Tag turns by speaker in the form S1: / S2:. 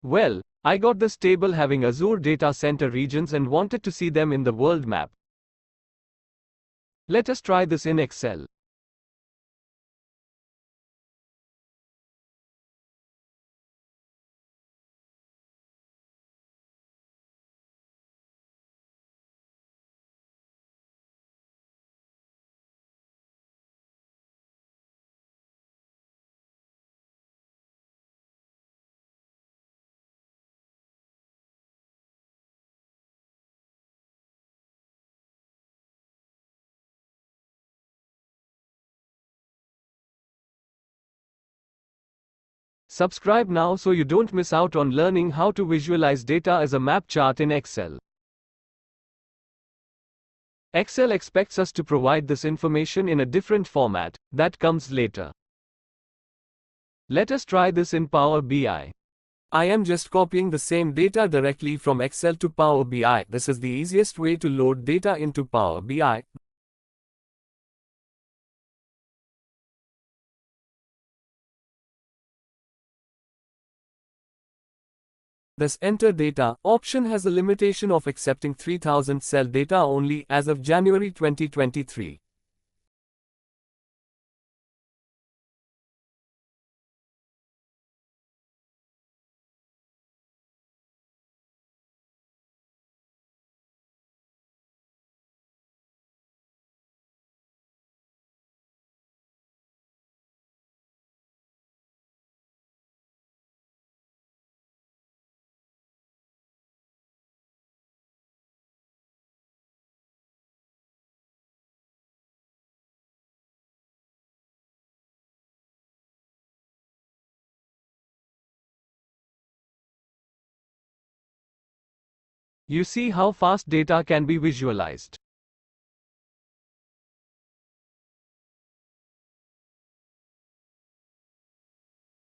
S1: Well, I got this table having Azure data center regions and wanted to see them in the world map. Let us try this in Excel. Subscribe now so you don't miss out on learning how to visualize data as a map chart in Excel. Excel expects us to provide this information in a different format, that comes later. Let us try this in Power BI. I am just copying the same data directly from Excel to Power BI. This is the easiest way to load data into Power BI. This Enter Data option has a limitation of accepting 3000 cell data only as of January 2023. You see how fast data can be visualized.